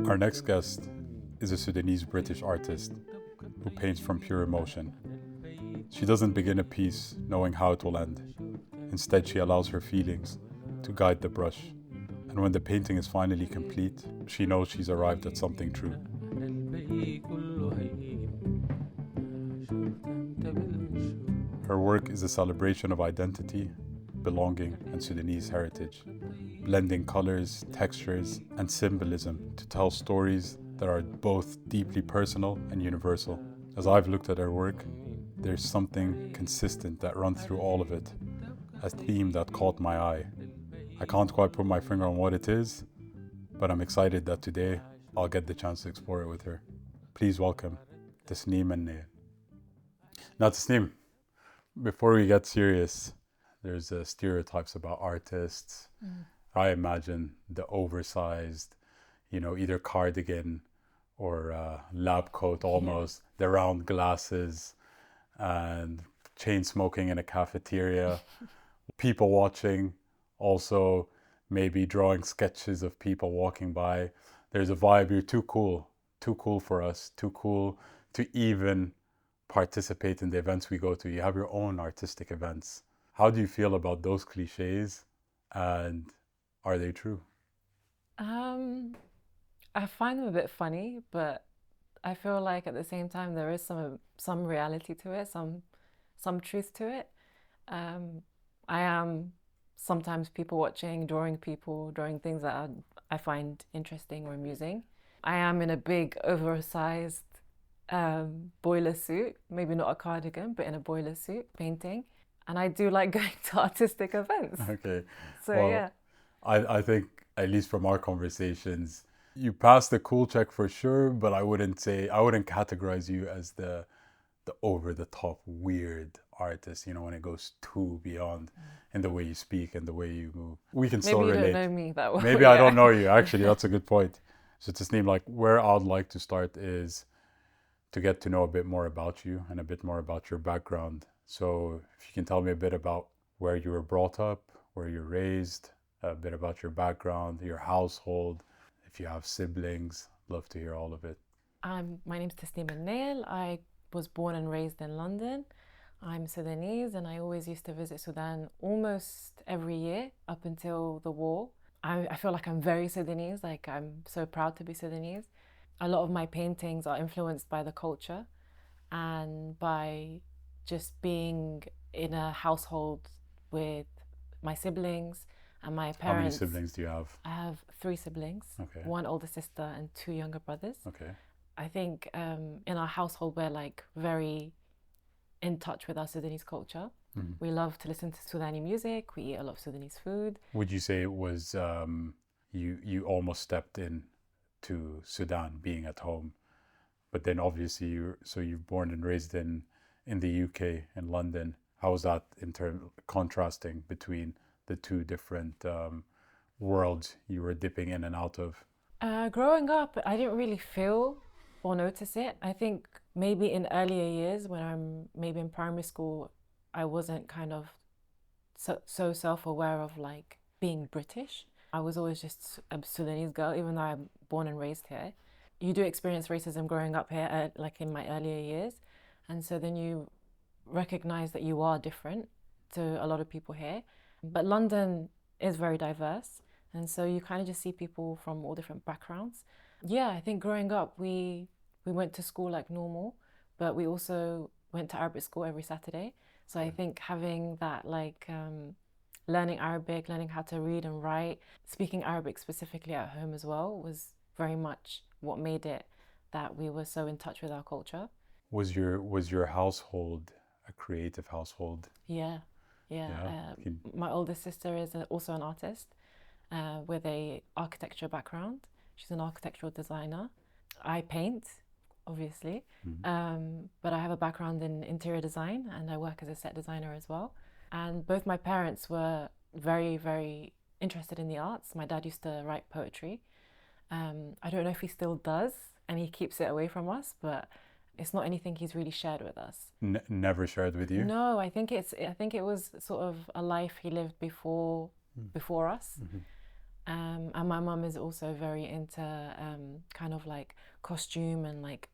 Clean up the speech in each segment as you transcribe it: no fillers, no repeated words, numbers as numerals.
Our next guest is a Sudanese British artist who paints from pure emotion. She doesn't begin a piece knowing how it will end. Instead, she allows her feelings to guide the brush. And when the painting is finally complete, she knows she's arrived at something true. Her work is a celebration of identity, belonging, and Sudanese heritage, blending colors, textures, and symbolism to tell stories that are both deeply personal and universal. As I've looked at her work, there's something consistent that runs through all of it, a theme that caught my eye. I can't quite put my finger on what it is, but I'm excited that today I'll get the chance to explore it with her. Please welcome Tasneem and Nail. Now, Tasneem, before we get serious, there's stereotypes about artists. I imagine the oversized, either cardigan or lab coat almost, the round glasses, and chain smoking in a cafeteria, people watching, also maybe drawing sketches of people walking by. There's a vibe, you're too cool for us, too cool to even participate in the events we go to. You have your own artistic events. How do you feel about those cliches, and are they true? I find them a bit funny, but I feel like at the same time there is some reality to it, some truth to it. I am sometimes people watching, drawing things that I find interesting or amusing. I am in a big oversized boiler suit, maybe not a cardigan, but in a boiler suit, painting. And I do like going to artistic events. Okay. So well, yeah. I think, at least from our conversations, you passed the cool check for sure, but I wouldn't categorize you as the over the top weird artist, when it goes too beyond in the way you speak and the way you move. We can still relate. Maybe you don't know me that well. Maybe I don't know you, actually. That's a good point. So Tasneem, where I'd like to start is to get to know a bit more about you and a bit more about your background. So if you can tell me a bit about where you were brought up, where you're raised, a bit about your background, your household, if you have siblings, love to hear all of it. My name's Tasneem Nail. I was born and raised in London. I'm Sudanese, and I always used to visit Sudan almost every year up until the war. I feel like I'm very Sudanese, I'm so proud to be Sudanese. A lot of my paintings are influenced by the culture and by just being in a household with my siblings and my parents. How many siblings do you have? I have 3 siblings, Okay. 1 older sister and 2 younger brothers. Okay. I think in our household we're very in touch with our Sudanese culture. Mm-hmm. We love to listen to Sudanese music. We eat a lot of Sudanese food. Would you say it was you almost stepped in to Sudan being at home, but then obviously you're born and raised in the UK, in London. How was that in contrasting between the two different worlds you were dipping in and out of? Growing up, I didn't really feel or notice it. I think maybe in earlier years when I'm maybe in primary school, I wasn't kind of so self-aware of being British. I was always just a Sudanese girl, even though I'm born and raised here. You do experience racism growing up here, in my earlier years. And so then you recognize that you are different to a lot of people here. But London is very diverse. And so you kind of just see people from all different backgrounds. Yeah, I think growing up, we went to school like normal, but we also went to Arabic school every Saturday. So I think having that learning Arabic, learning how to read and write, speaking Arabic specifically at home as well was very much what made it that we were so in touch with our culture. Was your household a creative household? Yeah. My older sister is also an artist with a architecture background. She's an architectural designer. I paint, obviously, but I have a background in interior design and I work as a set designer as well. And both my parents were very, very interested in the arts. My dad used to write poetry. I don't know if he still does, and he keeps it away from us, but it's not anything he's really shared with us. Never shared with you? No, I think it was sort of a life he lived before us. And my mum is also very into kind of like costume and like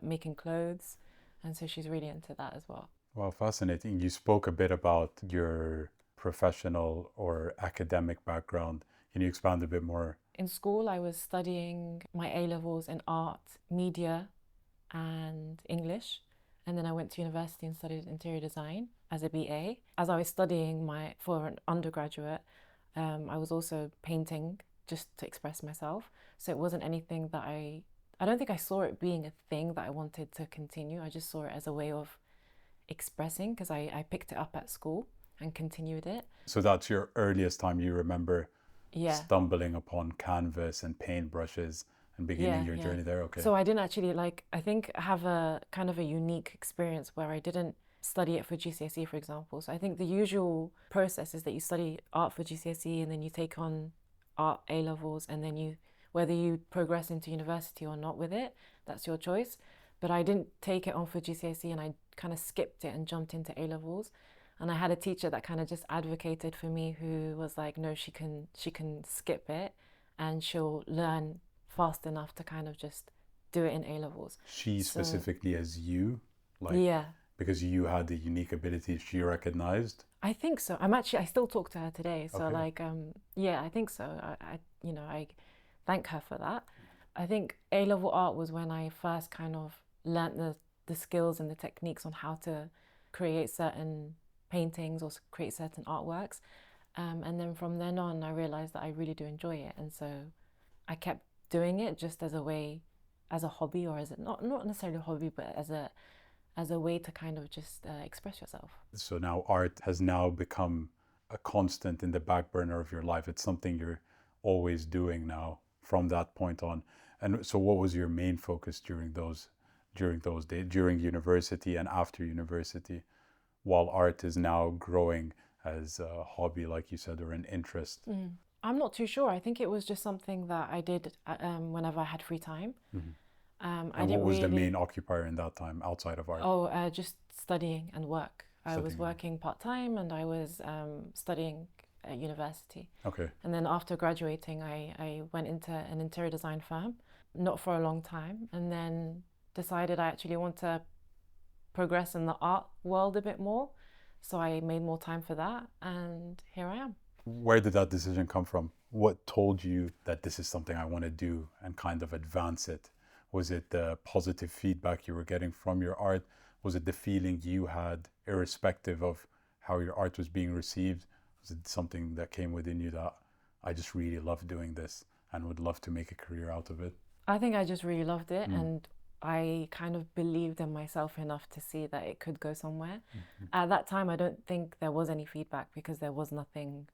making clothes. And so she's really into that as well. Wow, fascinating. You spoke a bit about your professional or academic background. Can you expand a bit more? In school, I was studying my A levels in art, media, and English. And then I went to university and studied interior design as a BA. As I was studying for an undergraduate, I was also painting just to express myself. So it wasn't anything that I don't think I saw it being a thing that I wanted to continue. I just saw it as a way of expressing because I picked it up at school and continued it. So that's your earliest time you remember Yeah. stumbling upon canvas and paintbrushes and beginning your Yeah. journey there? Okay. So I didn't actually I think have a kind of a unique experience where I didn't study it for GCSE, for example. So I think the usual process is that you study art for GCSE and then you take on art A levels and then whether you progress into university or not with it, that's your choice. But I didn't take it on for GCSE and I kind of skipped it and jumped into A levels. And I had a teacher that kind of just advocated for me who was like, no, she can skip it and she'll learn fast enough to kind of just do it in A levels. She specifically as you, like, yeah, because you had the unique ability she recognized. I think so. I still talk to her today. So Okay. yeah, I think so. I thank her for that. I think A level art was when I first kind of learnt the skills and the techniques on how to create certain paintings or create certain artworks. And then from then on, I realized that I really do enjoy it. And so I kept doing it just as a way, as a hobby, or as not necessarily a hobby, but as a way to kind of just express yourself. So now art has now become a constant in the back burner of your life. It's something you're always doing now from that point on. And so what was your main focus during those days, during university and after university, while art is now growing as a hobby, like you said, or an interest? I'm not too sure. I think it was just something that I did whenever I had free time. I And what didn't was the really. main occupier in that time outside of art? Oh, just studying and work. I was Studying. working part time and I was studying at university. Okay. And then after graduating, I went into an interior design firm, not for a long time, and then decided I actually want to progress in the art world a bit more. So I made more time for that, and here I am. Where did that decision come from? What told you that this is something I want to do and kind of advance it? Was it the positive feedback you were getting from your art? Was it the feeling you had, irrespective of how your art was being received? Was it something that came within you that I just really love doing this and would love to make a career out of it? I think I just really loved it, and I kind of believed in myself enough to see that it could go somewhere. At that time, I don't think there was any feedback because there was nothing,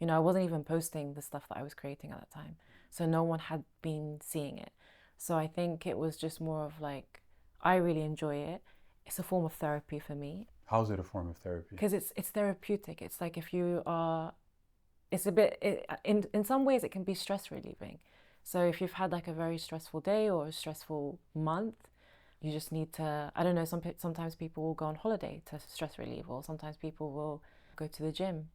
I wasn't even posting the stuff that I was creating at that time. So no one had been seeing it. So I think it was just more of like, I really enjoy it. It's a form of therapy for me How's it a form of therapy? because it's therapeutic. It's like if you are, it's a bit, in some ways, it can be stress relieving. So if you've had like a very stressful day or a stressful month, you just need to, I don't know, sometimes people will go on holiday to stress relieve, or sometimes people will go to the gym.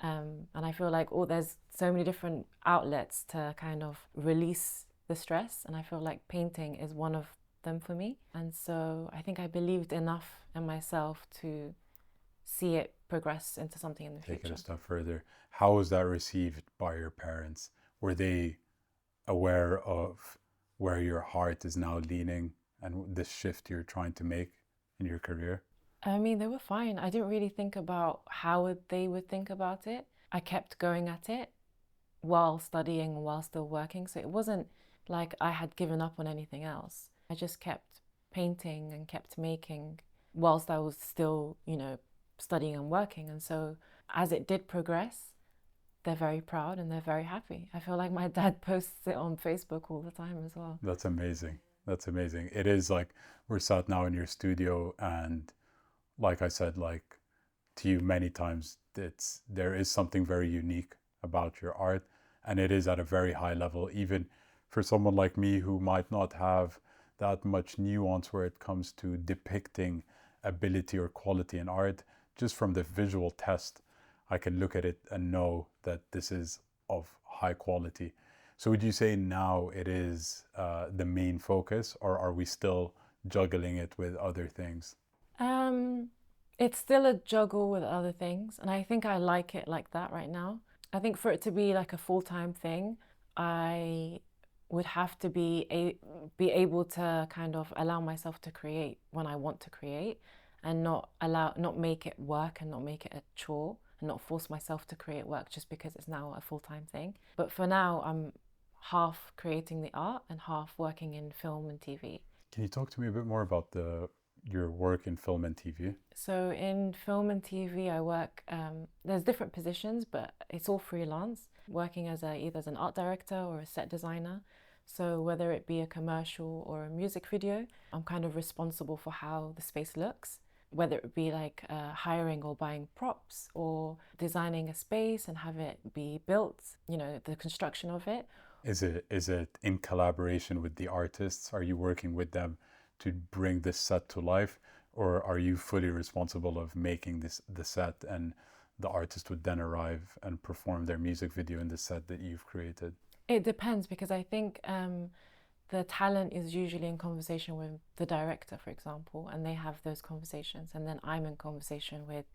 And I feel like there's so many different outlets to kind of release the stress. And I feel like painting is one of them for me. And so I think I believed enough in myself to see it progress into something in the Take it future. a step further. How was that received by your parents? Were they aware of where your heart is now leaning and this shift you're trying to make in your career? I mean, they were fine. I didn't really think about how they would think about it. I kept going at it while studying, while still working. So it wasn't like I had given up on anything else. I just kept painting and kept making whilst I was still, studying and working. And so as it did progress, they're very proud and they're very happy. I feel like my dad posts it on Facebook all the time as well. That's amazing. That's amazing. It is like we're sat now in your studio, and like I said, like to you many times, there is something very unique about your art, and it is at a very high level, even for someone like me who might not have that much nuance where it comes to depicting ability or quality in art. Just from the visual test, I can look at it and know that this is of high quality. So would you say now it is the main focus, or are we still juggling it with other things? Um, it's still a juggle with other things, and I think I like it like that right now. I think for it to be like a full-time thing, I would have to be able to kind of allow myself to create when I want to create, and not make it work and not make it a chore and not force myself to create work just because it's now a full-time thing. But for now, I'm half creating the art and half working in film and TV. Can you talk to me a bit more about your work in film and TV? So in film and TV, I work. There's different positions, but it's all freelance. Working as either as an art director or a set designer. So whether it be a commercial or a music video, I'm kind of responsible for how the space looks. Whether it be like hiring or buying props or designing a space and have it be built, the construction of it. Is it in collaboration with the artists? Are you working with them to bring this set to life, or are you fully responsible of making the set, and the artist would then arrive and perform their music video in the set that you've created? It depends because I think the talent is usually in conversation with the director, for example, and they have those conversations, and then I'm in conversation with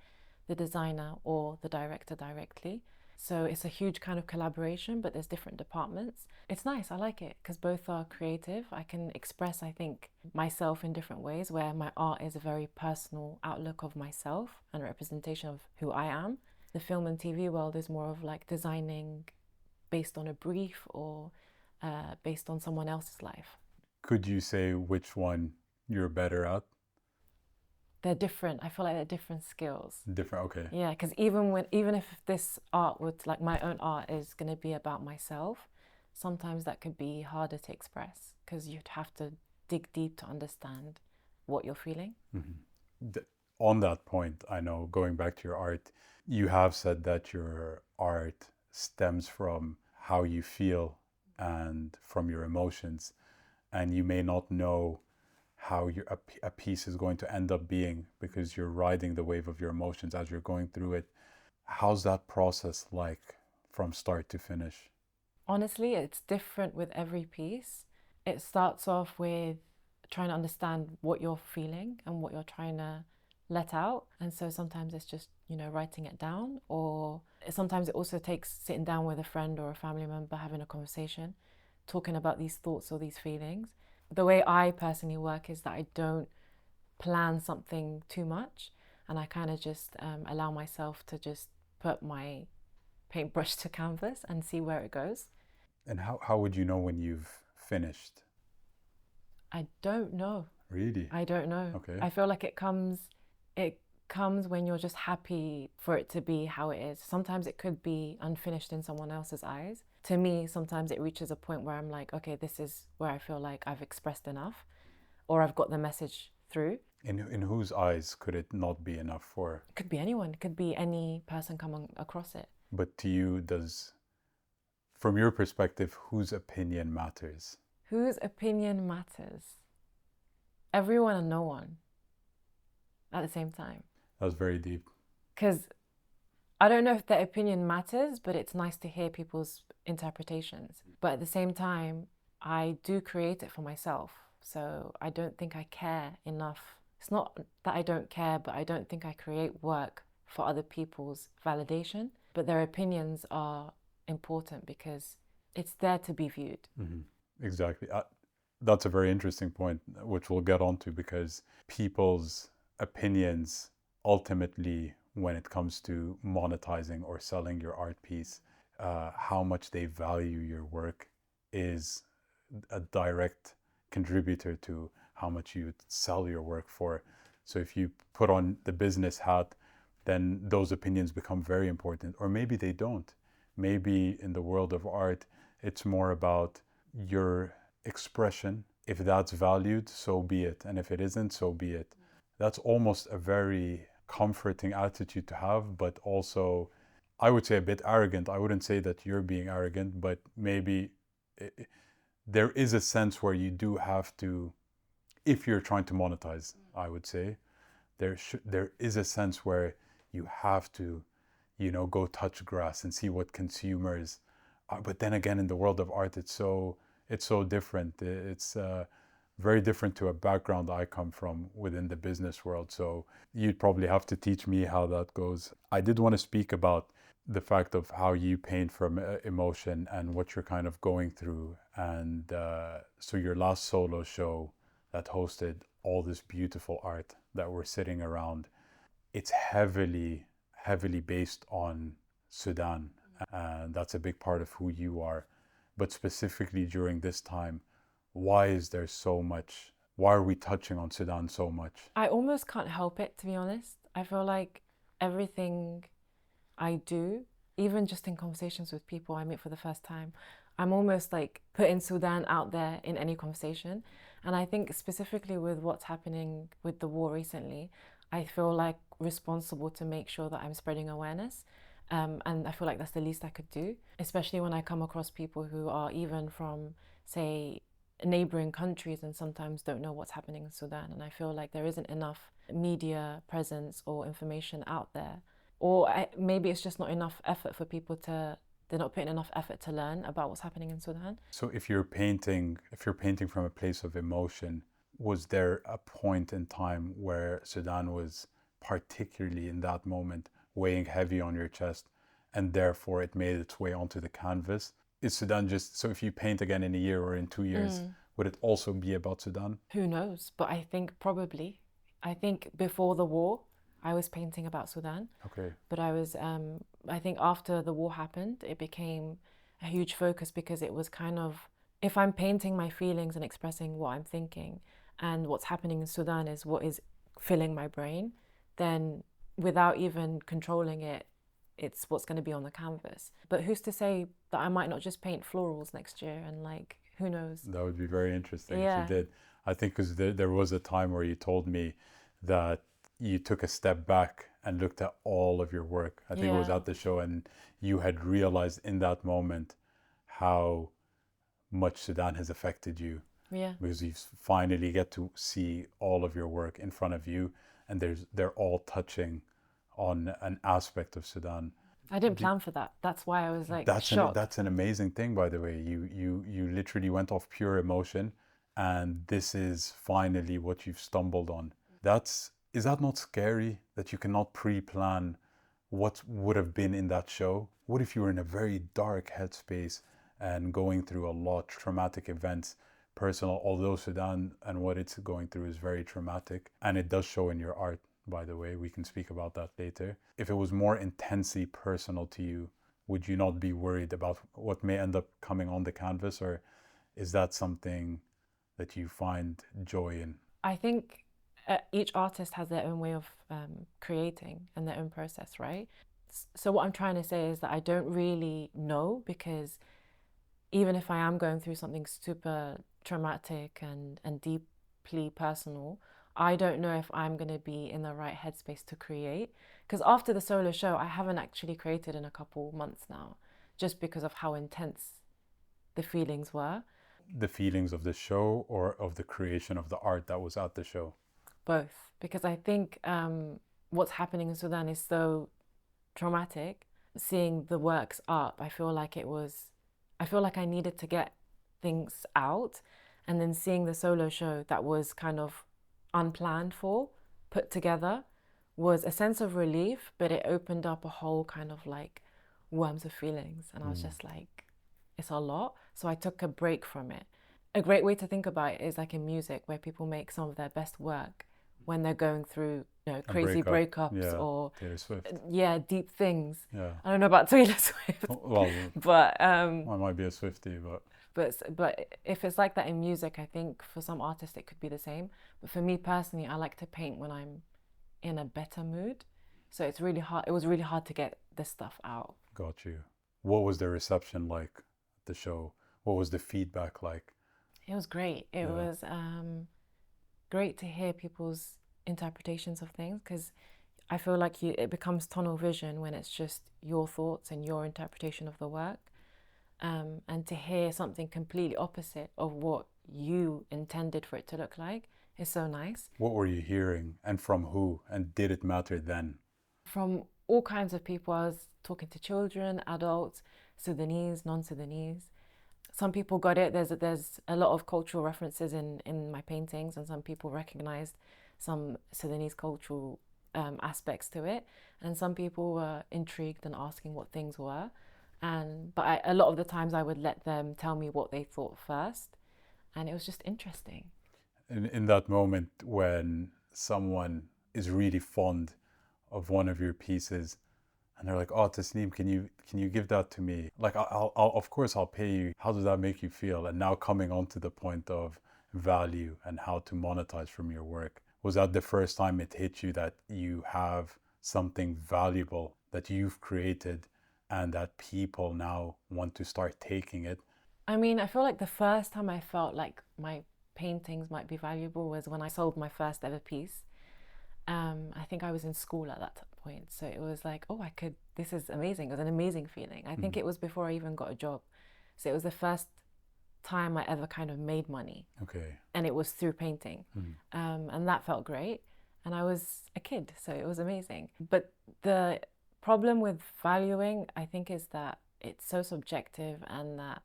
the designer or the director directly. So it's a huge kind of collaboration, but there's different departments. It's nice, I like it because both are creative. I can express, I think, myself in different ways, where my art is a very personal outlook of myself and representation of who I am. The film and TV world is more of like designing based on a brief or based on someone else's life. Could you say which one you're better at? They're different. I feel like they're different skills. Different, okay. Yeah, because even if this art would, like my own art is going to be about myself, sometimes that could be harder to express because you'd have to dig deep to understand what you're feeling. On that point, I know, going back to your art, you have said that your art stems from how you feel and from your emotions, and you may not know how a piece is going to end up being because you're riding the wave of your emotions as you're going through it. How's that process like from start to finish? Honestly, it's different with every piece. It starts off with trying to understand what you're feeling and what you're trying to let out. And so sometimes it's just, writing it down, or sometimes it also takes sitting down with a friend or a family member, having a conversation, talking about these thoughts or these feelings. The way I personally work is that I don't plan something too much, and I kind of just allow myself to just put my paintbrush to canvas and see where it goes. And how would you know when you've finished? I don't know. Really? I don't know. Okay. I feel like it comes when you're just happy for it to be how it is. Sometimes it could be unfinished in someone else's eyes. To me, sometimes it reaches a point where I'm like, okay, this is where I feel like I've expressed enough or I've got the message through. In whose eyes could it not be enough for? It could be anyone. It could be any person coming across it. But to you, from your perspective, whose opinion matters? Whose opinion matters? Everyone and no one at the same time. That's very deep. Because I don't know if their opinion matters, but it's nice to hear people's interpretations. But at the same time, I do create it for myself. So I don't think I care enough. It's not that I don't care, but I don't think I create work for other people's validation. But their opinions are important because it's there to be viewed. Mm-hmm. Exactly. That's a very interesting point, which we'll get onto, because people's opinions ultimately, when it comes to monetizing or selling your art piece, how much they value your work is a direct contributor to how much you sell your work for. So if you put on the business hat, then those opinions become very important. Or maybe they don't. Maybe in the world of art, it's more about your expression. If that's valued, so be it. And if it isn't, so be it. That's almost a very comforting attitude to have, but also, I would say, a bit arrogant. I wouldn't say that you're being arrogant, but maybe there is a sense where you do have to, if you're trying to monetize, I would say, there is a sense where you have to, go touch grass and see what consumers But then again, in the world of art, it's so different. It's very different to a background I come from within the business world. So you'd probably have to teach me how that goes. I did want to speak about the fact of how you paint from emotion and what you're kind of going through. And so your last solo show that hosted all this beautiful art that we're sitting around, it's heavily based on Sudan, and that's a big part of who you are. But specifically during this time, why is there so much? Why are we touching on Sudan so much? I almost can't help it, to be honest. I feel like everything I do, even just in conversations with people I meet for the first time, I'm almost like putting Sudan out there in any conversation. And I think specifically with what's happening with the war recently, I feel like responsible to make sure that I'm spreading awareness. And I feel like that's the least I could do, especially when I come across people who are even from, say, neighboring countries and sometimes don't know what's happening in Sudan. And I feel like there isn't enough media presence or information out there. Or maybe it's just not enough effort for people to, they're not putting enough effort to learn about what's happening in Sudan. So if you're painting from a place of emotion, was there a point in time where Sudan was particularly in that moment weighing heavy on your chest and therefore it made its way onto the canvas? Is Sudan just, so if you paint again in a year or in 2 years, would it also be about Sudan? Who knows? But I think probably. I think before the war, I was painting about Sudan. Okay. But I think after the war happened, it became a huge focus because it was kind of, if I'm painting my feelings and expressing what I'm thinking and what's happening in Sudan is what is filling my brain, then without even controlling it, it's what's going to be on the canvas. But who's to say that I might not just paint florals next year and like, who knows? That would be very interesting Yeah. if you did. I think because there was a time where you told me that you took a step back and looked at all of your work. I think it was Yeah. at the show, and you had realized in that moment how much Sudan has affected you, Yeah. because you finally get to see all of your work in front of you, and they're all touching on an aspect of Sudan. I didn't plan for that. That's why I was like shocked. That's an amazing thing, by the way. You literally went off pure emotion, and this is finally what you've stumbled on. Is that not scary that you cannot pre-plan what would have been in that show? What if you were in a very dark headspace and going through a lot traumatic events, personal, although Sudan and what it's going through is very traumatic, and it does show in your art, by the way. We can speak about that later. If it was more intensely personal to you, would you not be worried about what may end up coming on the canvas, or is that something that you find joy in? I think each artist has their own way of creating and their own process, right? So what I'm trying to say is that I don't really know, because even if I am going through something super traumatic and deeply personal, I don't know if I'm going to be in the right headspace to create. Because after the solo show, I haven't actually created in a couple months now, just because of how intense the feelings were. The feelings of the show or of the creation of the art that was at the show? Both, because I think what's happening in Sudan is so traumatic. Seeing the works up, I feel like I needed to get things out, and then seeing the solo show that was kind of unplanned for, put together, was a sense of relief, but it opened up a whole kind of like worms of feelings, and I was just like, it's a lot. So I took a break from it. A great way to think about it is like in music, where people make some of their best work when they're going through, crazy breakups or Taylor Swift. Deep things. Yeah. I don't know about Taylor Swift, Well, but I might be a Swiftie, but if it's like that in music, I think for some artists it could be the same. But for me personally, I like to paint when I'm in a better mood. So it's really hard. It was really hard to get this stuff out. got you. What was the reception like at the show? What was the feedback like? It was great. It was great to hear people's interpretations of things, because I feel like it becomes tunnel vision when it's just your thoughts and your interpretation of the work. And to hear something completely opposite of what you intended for it to look like is so nice. What were you hearing, and from who? And did it matter then? From all kinds of people. I was talking to children, adults, Sudanese, non-Sudanese. Some people got it. There's a lot of cultural references in my paintings, and some people recognized some Sudanese cultural aspects to it, and some people were intrigued and asking what things were. But a lot of the times I would let them tell me what they thought first, and it was just interesting. In that moment when someone is really fond of one of your pieces and they're like, "Oh, Tasneem, can you give that to me? Like, I'll of course I'll pay you." How does that make you feel? And now coming on to the point of value and how to monetize from your work, was that the first time it hit you that you have something valuable that you've created and that people now want to start taking it? I mean, I feel like the first time I felt like my paintings might be valuable was when I sold my first ever piece. I think I was in school at that point, so it was like, oh, this is amazing. It was an amazing feeling. I think it was before I even got a job. So it was the first time I ever kind of made money. Okay. And it was through painting. And that felt great. And I was a kid, so it was amazing. But the problem with valuing, I think, is that it's so subjective, and that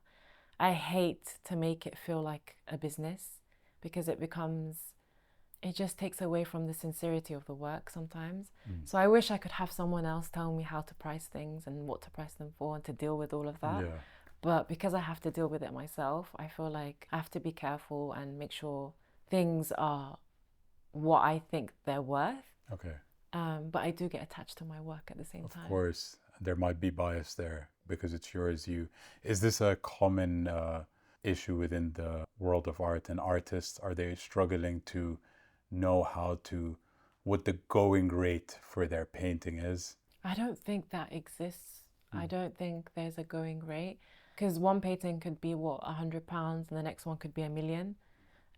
I hate to make it feel like a business, because it just takes away from the sincerity of the work sometimes. So I wish I could have someone else tell me how to price things and what to price them for and to deal with all of that. Yeah. But because I have to deal with it myself, I feel like I have to be careful and make sure things are what I think they're worth. Okay. But I do get attached to my work at the same time. Of course, there might be bias there because it's yours. Is this a common issue within the world of art and artists? Are they struggling to know what the going rate for their painting is? I don't think that exists. I don't think there's a going rate, because one painting could be £100, and the next one could be 1,000,000,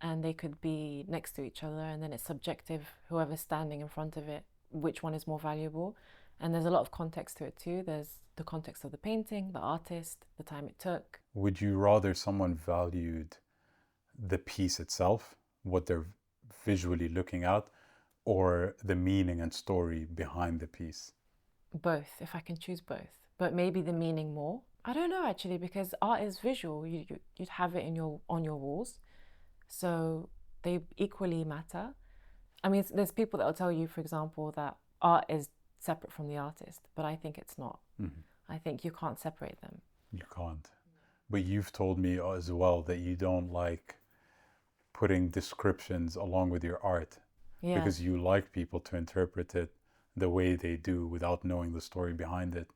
and they could be next to each other, and then it's subjective, whoever's standing in front of it, which one is more valuable. And there's a lot of context to it too. There's the context of the painting, the artist, the time it took. Would you rather someone valued the piece itself, what they're visually looking at, or the meaning and story behind the piece? Both, if I can choose both, but maybe the meaning more. I don't know actually, because art is visual. You'd have it on your walls, so they equally matter. I mean, there's people that will tell you, for example, that art is separate from the artist, but I think it's not. I think you can't separate them. You can't. But you've told me as well that you don't like putting descriptions along with your art, because you like people to interpret it the way they do without knowing the story behind it.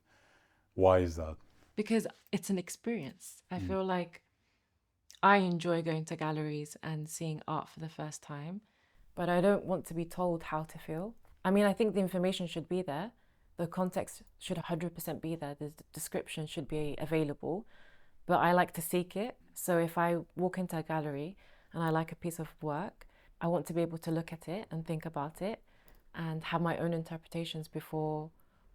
Why is that? Because it's an experience. I feel like I enjoy going to galleries and seeing art for the first time, but I don't want to be told how to feel. I mean, I think the information should be there. The context should 100% be there. The description should be available, but I like to seek it. So if I walk into a gallery and I like a piece of work, I want to be able to look at it and think about it and have my own interpretations before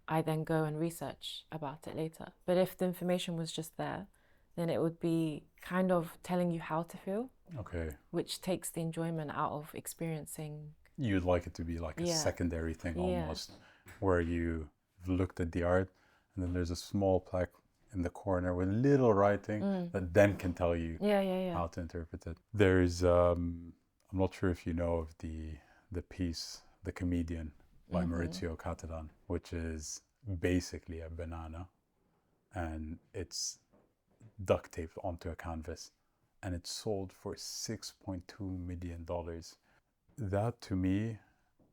I then go and research about it later. But if the information was just there, then it would be kind of telling you how to feel. Okay. Which takes the enjoyment out of experiencing. You'd like it to be like a secondary thing almost, where you've looked at the art and then there's a small plaque in the corner with little writing that then can tell you how to interpret it. There's, I'm not sure if you know of the piece, The Comedian by Maurizio Cattelan, which is basically a banana, and it's duct taped onto a canvas, and it's sold for $6.2 million. That to me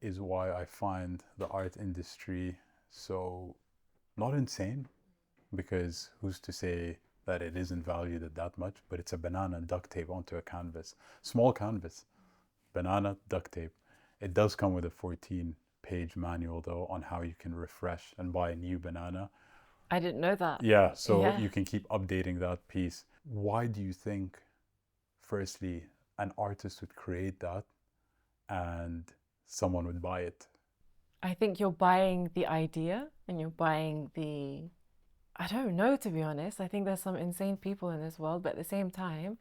is why I find the art industry so not insane, because who's to say that it isn't valued at that much, but it's a banana duct tape onto a canvas, small canvas, banana duct tape. It does come with a 14-page manual though on how you can refresh and buy a new banana. I didn't know that. Yeah, so you can keep updating that piece. Why do you think, firstly, an artist would create that and someone would buy it? I think you're buying the idea and you're buying I don't know, to be honest. I think there's some insane people in this world, but at the same time,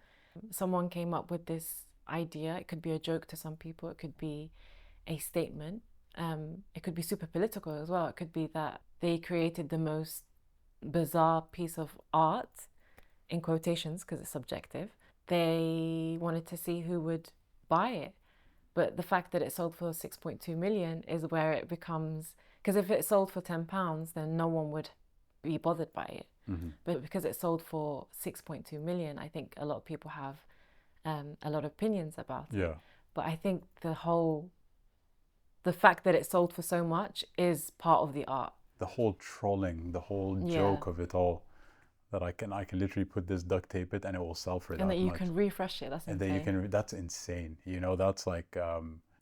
someone came up with this idea. It could be a joke to some people. It could be a statement. It could be super political as well. It could be that they created the most bizarre piece of art, in quotations because it's subjective, they wanted to see who would buy it. But the fact that it sold for 6.2 million is where it becomes, because if it sold for £10, then no one would be bothered by it. But because it sold for 6.2 million, I think a lot of people have a lot of opinions about it. But I think the fact that it sold for so much is part of the art. The whole trolling, the whole joke of it all, that I can literally put this, duct tape it, and it will sell for that much. And that you can refresh it. That's insane. And then that's insane. You know, that's like,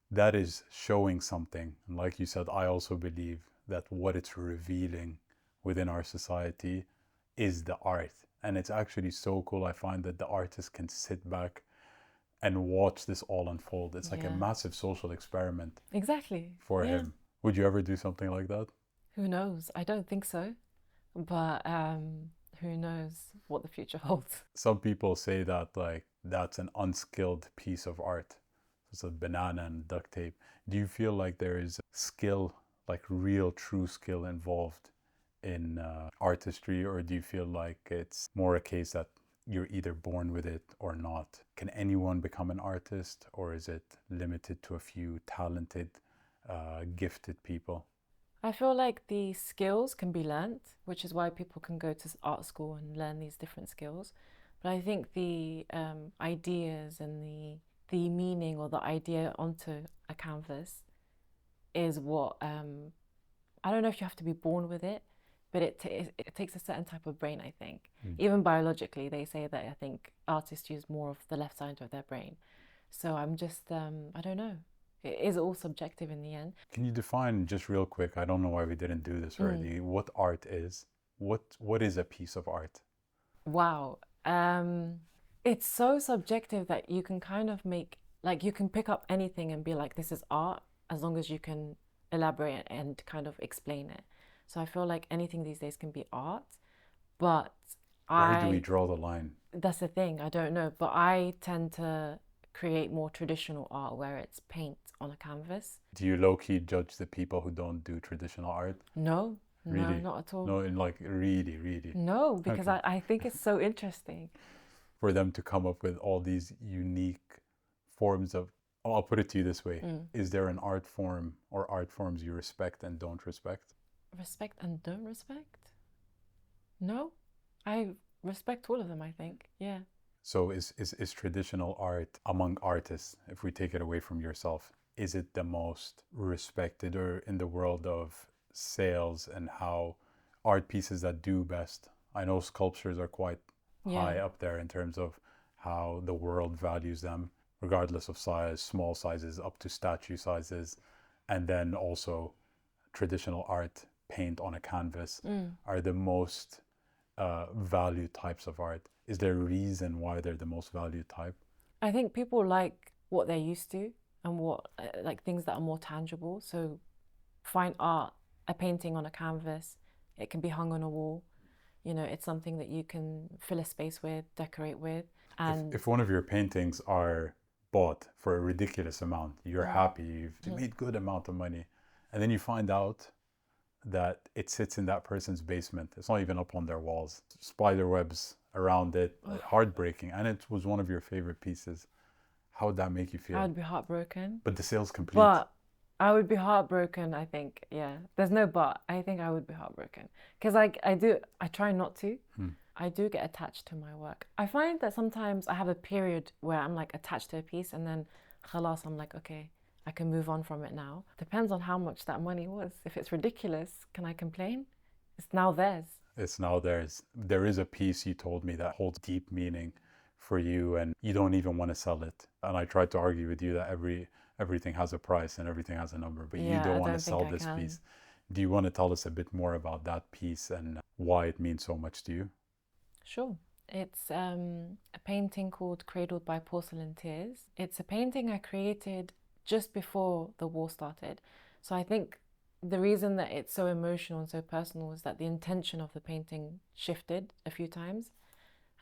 that is showing something. And like you said, I also believe that what it's revealing within our society is the art. And it's actually so cool. I find that the artist can sit back and watch this all unfold. It's like a massive social experiment. Exactly. For him. Would you ever do something like that? Who knows? I don't think so. But who knows what the future holds. Some people say that like that's an unskilled piece of art. It's a banana and duct tape. Do you feel like there is skill, like real true skill involved in artistry, or do you feel like it's more a case that you're either born with it or not? Can anyone become an artist, or is it limited to a few talented, gifted people? I feel like the skills can be learnt, which is why people can go to art school and learn these different skills. But I think the ideas and the meaning or the idea onto a canvas is what, I don't know if you have to be born with it, but it takes a certain type of brain, I think. Even biologically, they say that I think artists use more of the left side of their brain. So I'm just, I don't know. It is all subjective in the end. Can you define just real quick, I don't know why we didn't do this already, what art is? What is a piece of art? Wow. It's so subjective that you can kind of make, like you can pick up anything and be like, this is art, as long as you can elaborate and kind of explain it. So I feel like anything these days can be art, but where do we draw the line? That's the thing, I don't know. But I tend to create more traditional art where it's paint on a canvas. Do you low-key judge the people who don't do traditional art? No, really? No, not at all. No, like really? No, because okay. I think it's so interesting. For them to come up with all these unique forms of, I'll put it to you this way. Is there an art form or art forms you respect and don't respect? Respect and don't respect? No, I respect all of them, I think. Yeah. So is traditional art among artists, if we take it away from yourself, is it the most respected, or in the world of sales and how art pieces that do best? I know sculptures are quite high up there in terms of how the world values them, regardless of size, small sizes up to statue sizes. And then also traditional art, paint on a canvas, are the most valued types of art. Is there a reason why they're the most valued type? I think people like what they're used to and what like things that are more tangible. So fine art, a painting on a canvas, it can be hung on a wall. You know, it's something that you can fill a space with, decorate with. And if one of your paintings are bought for a ridiculous amount, you're happy, you've made good amount of money, and then you find out that it sits in that person's basement. It's not even up on their walls. Spider webs around it, heartbreaking. And it was one of your favorite pieces. How would that make you feel? I would be heartbroken. But the sale's complete. But I would be heartbroken, I think. Yeah. There's no but. I think I would be heartbroken. Because I try not to. I do get attached to my work. I find that sometimes I have a period where I'm like attached to a piece, and then khalas, I'm like, okay, I can move on from it now. Depends on how much that money was. If it's ridiculous, can I complain? It's now theirs. It's now theirs. There is a piece you told me that holds deep meaning for you, and you don't even want to sell it. And I tried to argue with you that everything has a price and everything has a number, but you don't want to sell this piece. Do you want to tell us a bit more about that piece and why it means so much to you? Sure. It's a painting called Cradled by Porcelain Tears. It's a painting I created just before the war started. So I think the reason that it's so emotional and so personal is that the intention of the painting shifted a few times.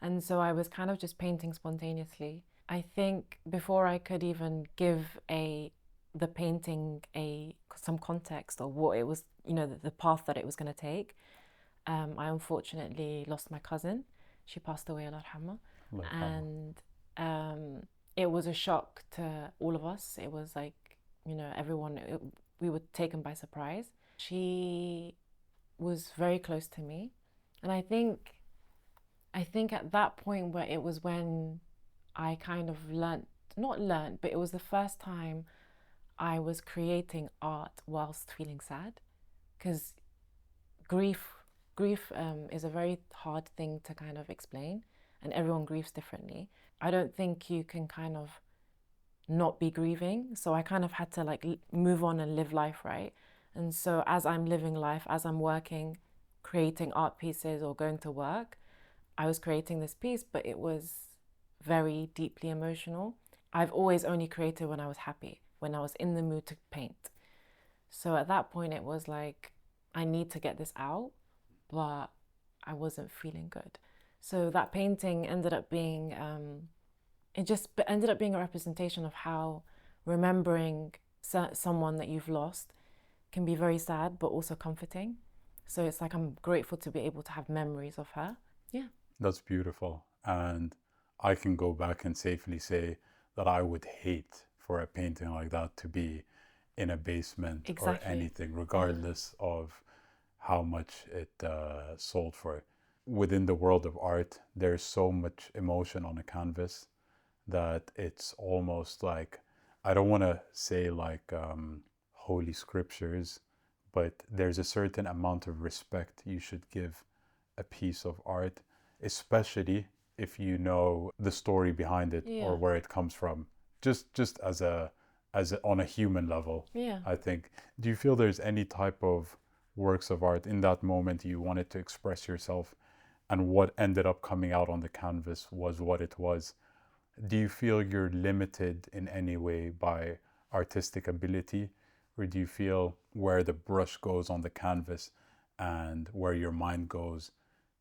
And so I was kind of just painting spontaneously. I think before I could even give the painting some context of what it was, you know, the path that it was going to take, I unfortunately lost my cousin. She passed away, Allah yarhamha. Like, And it was a shock to all of us. It was like, everyone, we were taken by surprise. She was very close to me. And I think at that point where it was when I kind of not learned, but it was the first time I was creating art whilst feeling sad. Because grief is a very hard thing to kind of explain, and everyone grieves differently. I don't think you can kind of not be grieving, so I kind of had to like move on and live life, right? And so as I'm living life, as I'm working, creating art pieces or going to work, I was creating this piece, but it was very deeply emotional. I've always only created when I was happy, when I was in the mood to paint. So at that point, it was like, I need to get this out, but I wasn't feeling good. So that painting ended up being, it just ended up being a representation of how remembering someone that you've lost can be very sad, but also comforting. So it's like I'm grateful to be able to have memories of her. Yeah. that's beautiful. And I can go back and safely say that I would hate for a painting like that to be in a basement or Exactly. anything, regardless of how much it sold for. Within the world of art, there's so much emotion on a canvas that it's almost like, I don't want to say like holy scriptures, but there's a certain amount of respect you should give a piece of art, especially if you know the story behind it Yeah. or where it comes from. Just as a on a human level. Yeah. I think. Do you feel there's any type of works of art in that moment you wanted to express yourself, and what ended up coming out on the canvas was what it was? Do you feel you're limited in any way by artistic ability, or do you feel where the brush goes on the canvas and where your mind goes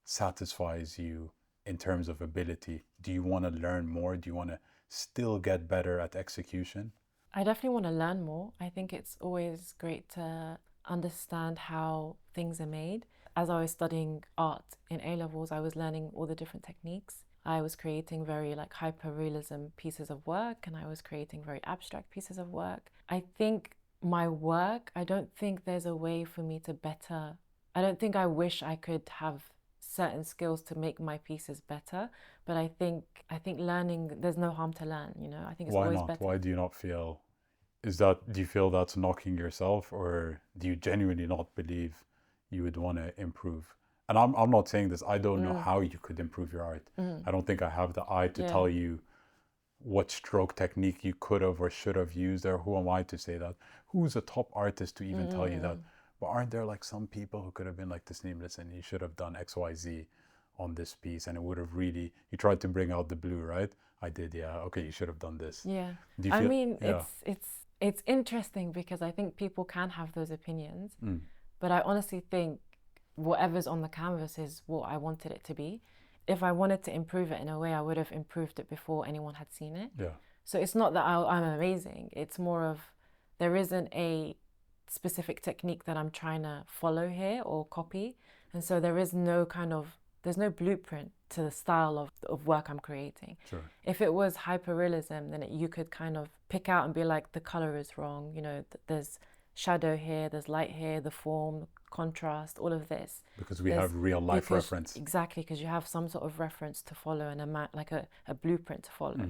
satisfies you in terms of ability? Do you want to learn more? Do you want to still get better at execution? I definitely want to learn more. I think it's always great to understand how things are made. As I was studying art in A levels, I was learning all the different techniques. I was creating very like hyper realism pieces of work, and I was creating very abstract pieces of work. I think my work, I don't think there's a way for me to better. I don't think I wish I could have certain skills to make my pieces better, but I think learning, there's no harm to learn, I think it's Why always not? better. Why do you not feel, do you feel that's knocking yourself, or do you genuinely not believe you would want to improve? And I'm not saying this, I don't know how you could improve your art. I don't think I have the eye to Yeah. tell you what stroke technique you could have or should have used, or who am I to say that? Who's a top artist to even tell you that? But aren't there like some people who could have been like, Tasneem, listen, you should have done XYZ on this piece, and it would have really, you tried to bring out the blue, right? I did, yeah. Okay, you should have done this. Yeah. Do you I feel, mean, yeah. it's interesting because I think people can have those opinions, Mm. but I honestly think whatever's on the canvas is what I wanted it to be. If I wanted to improve it in a way, I would have improved it before anyone had seen it. Yeah. So it's not that I'm amazing. It's more of, there isn't a specific technique that I'm trying to follow here or copy. And so there's no blueprint to the style of work I'm creating. Sure. If it was hyperrealism, then you could kind of pick out and be like, the color is wrong. There's shadow here, there's light here, the form, contrast, all of this. Because we have real life reference. Exactly, because you have some sort of reference to follow and a blueprint to follow.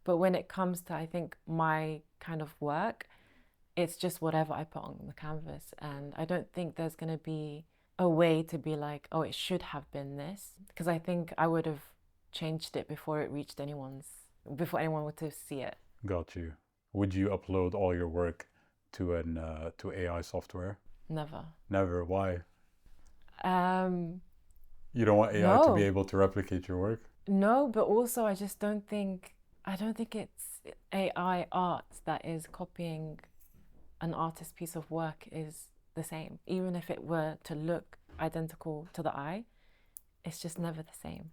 But when it comes to, I think, my kind of work, it's just whatever I put on the canvas. And I don't think there's going to be a way to be like, oh, it should have been this. Because I think I would have changed it before anyone would to see it. Got you. Would you upload all your work to AI software? Never. Never. Why? Um, You don't want AI to No. be able to replicate your work? No, but also I don't think it's AI art that is copying an artist's piece of work is the same. Even if it were to look identical to the eye, it's just never the same.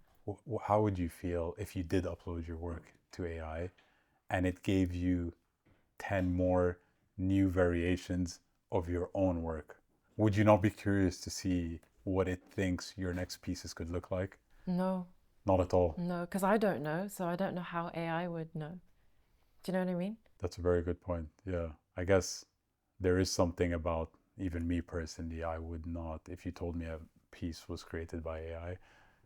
How would you feel if you did upload your work to AI and it gave you 10 more new variations of your own work? Would you not be curious to see what it thinks your next pieces could look like? No, Not at all. no, because I don't know, so I don't know how AI would know. Do you know what I mean? That's a very good point. Yeah. I guess there is something about even me personally, I would not, if you told me a piece was created by AI,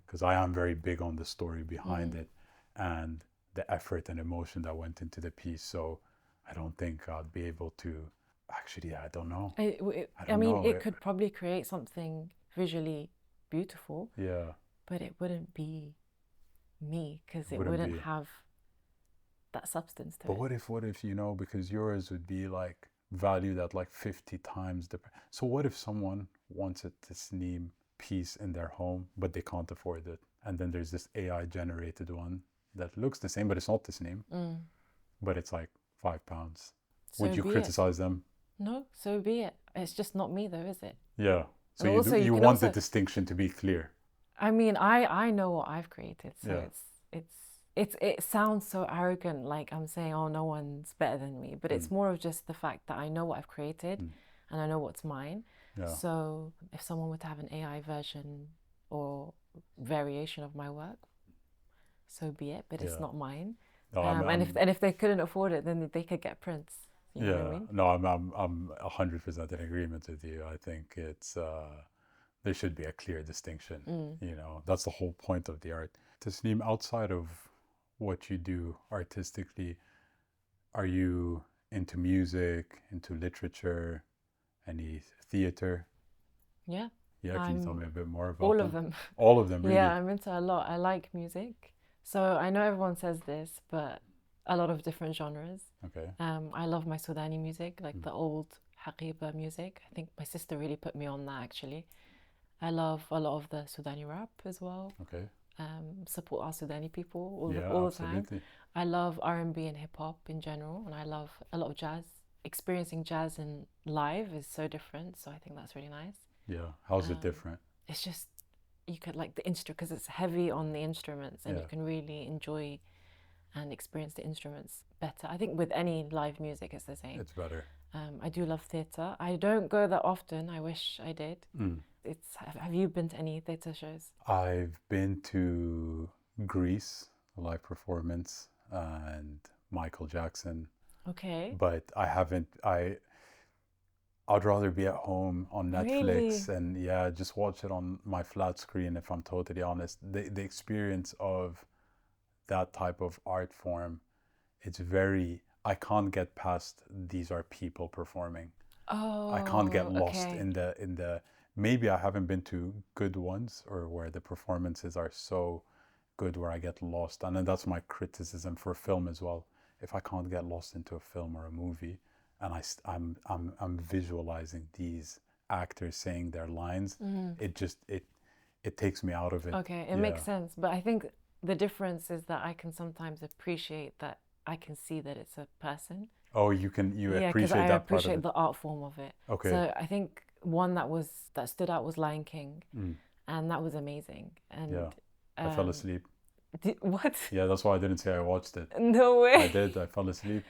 because I am very big on the story behind it and the effort and emotion that went into the piece. So I don't think I'd be able to. Actually, I don't know. I I don't mean, know. it could probably create something visually beautiful, Yeah, but it wouldn't be me because it it wouldn't wouldn't be. have that substance to But it. what if, because yours would be like valued at like 50 times the. So what if someone wants a Tasneem piece in their home, but they can't afford it? And then there's this AI generated one that looks the same, but it's not Tasneem, but it's like £5. Would So you be it. criticize them? No, so be it. It's just not me though, is it? Yeah. So And also, you you can want the also, distinction to be clear. I mean, I know what I've created, so Yeah. it sounds so arrogant, like I'm saying, oh, no one's better than me, but it's more of just the fact that I know what I've created and I know what's mine. Yeah. So if someone were to have an AI version or variation of my work, so be it, but it's Yeah. not mine. No, And if they couldn't afford it, then they could get prints. You know what I mean? No, I'm 100% in agreement with you. I think it's there should be a clear distinction. That's the whole point of the art. Tasneem, outside of what you do artistically, are you into music, into literature, any theater? Yeah. Yeah, can you tell me a bit more about All them? of them. All of them, really? Yeah, I'm into a lot. I like music. So I know everyone says this, but a lot of different genres. Okay. I love my Sudani music, like the old Haqiba music. I think my sister really put me on that actually. I love a lot of the Sudani rap as well. Okay. Support our Sudani people Yeah, all the time. absolutely. I love R&B and hip hop in general, and I love a lot of jazz. Experiencing jazz in live is so different, so I think that's really nice. Yeah. How's it different? It's just you could like the instrument because it's heavy on the instruments, and Yeah. you can really enjoy and experience the instruments better. I think with any live music, it's the same. It's better. I do love theatre. I don't go that often. I wish I did. Have you been to any theatre shows? I've been to Greece, a live performance, and Michael Jackson, Okay. but I haven't. I'd rather be at home on Netflix Really? and yeah, just watch it on my flat screen. If I'm totally honest, the experience of that type of art form, it's very. I can't get past. These are people performing. Oh, I can't get lost okay. in the. Maybe I haven't been to good ones or where the performances are so good where I get lost, and then that's my criticism for film as well. If I can't get lost into a film or a movie, and I'm visualizing these actors saying their lines, it takes me out of it. Okay, it makes sense. But I think the difference is that I can sometimes appreciate that I can see that it's a person. Oh, you Yeah, because appreciate I that part of appreciate it. the art form of it. Okay. So I think one that stood out was Lion King, and that was amazing. And Yeah. I fell asleep. what? Yeah, that's why I didn't say I watched it. No way. I did. I fell asleep.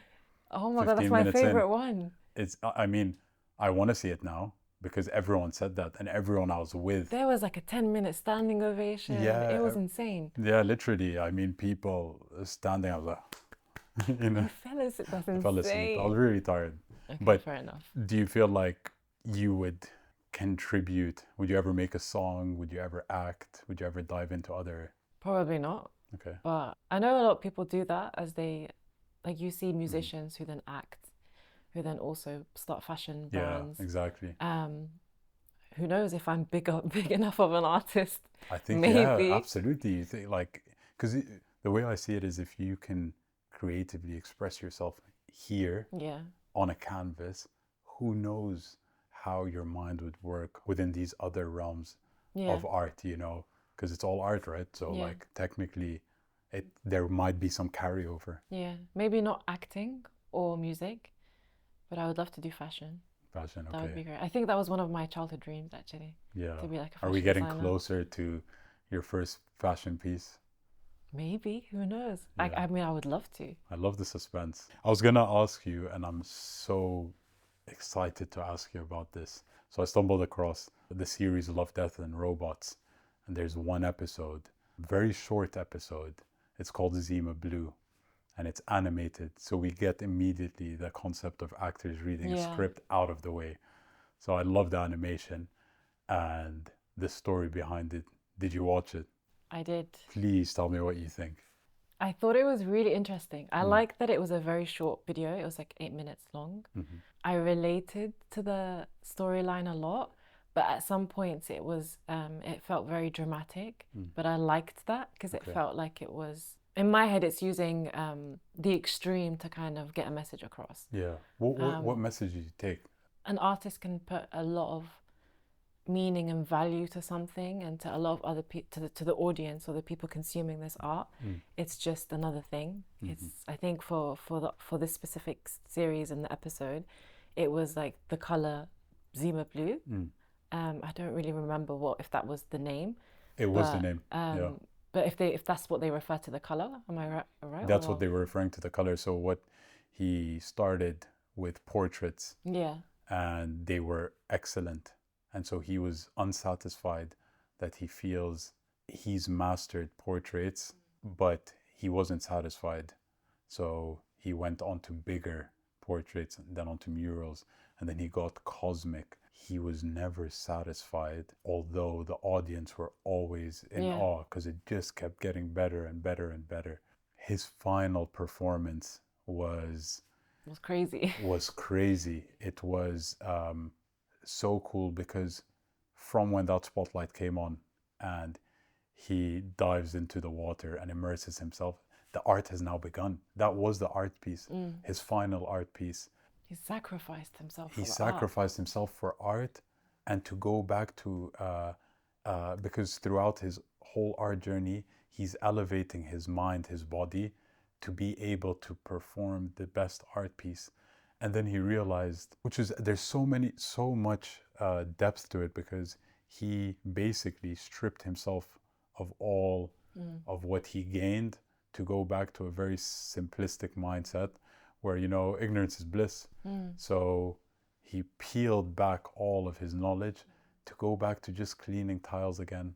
Oh my God, that's 15 my minutes in. favorite one. I mean, I want to see it now because everyone said that and everyone I was with. There was like a 10-minute standing ovation. Yeah. It was insane. Yeah, literally. I mean, people standing. I was like, You fell asleep. That's insane. I fell asleep. I was really tired. Okay, But fair enough. do you feel like you would contribute? Would you ever make a song? Would you ever act? Would you ever dive into other? Probably not. Okay. But I know a lot of people do that as they, like you see musicians who then act, who then also start fashion brands. Yeah, exactly. Who knows if I'm big enough of an artist? I think maybe. Yeah, absolutely. You think like because the way I see it is if you can creatively express yourself here Yeah. on a canvas, who knows how your mind would work within these other realms Yeah. of art, because it's all art, right? So Yeah. like technically there might be some carryover. Yeah. Maybe not acting or music, but I would love to do fashion. Fashion, That would okay. be great. I think that was one of my childhood dreams actually, Yeah. to be like a Are we fashion getting designer. closer to your first fashion piece? Maybe, who knows? Yeah. I mean, I would love to. I love the suspense. I was gonna ask you, and I'm so excited to ask you about this. So I stumbled across the series Love, Death, and Robots, and there's one episode, very short episode. It's called Zema Blue, and it's animated. So we get immediately the concept of actors reading a Yeah. script out of the way. So I love the animation and the story behind it. Did you watch it? I did. Please tell me what you think. I thought it was really interesting. I like that it was a very short video. It was like 8 minutes long. I related to the storyline a lot, but at some points it was it felt very dramatic. But I liked that because it felt like it was, in my head, it's using the extreme to kind of get a message across. Yeah. What message did you take? An artist can put a lot of meaning and value to something, and to a lot of other people, to the audience or the people consuming this art, it's just another thing. It's, I think for this specific series and the episode, it was like the color Zema Blue. I don't really remember if that was the name. It was the name. Yeah. But if that's what they refer to the color, am I right? That's what they were referring to, the color. So what he started with portraits. Yeah. And they were excellent. And so he was unsatisfied that he feels he's mastered portraits, but he wasn't satisfied. So he went on to bigger portraits, and then onto murals, and then he got cosmic. He was never satisfied, although the audience were always in awe because it just kept getting better and better and better. His final performance was crazy. Was crazy. It was so cool because from when that spotlight came on and he dives into the water and immerses himself, the art has now begun. That was the art piece, his final art piece. He sacrificed himself for He the sacrificed himself for art, and to go back to, because throughout his whole art journey, he's elevating his mind, his body, to be able to perform the best art piece. And then he realized, there's so much depth to it, because he basically stripped himself of all of what he gained to go back to a very simplistic mindset where, ignorance is bliss. So he peeled back all of his knowledge to go back to just cleaning tiles again.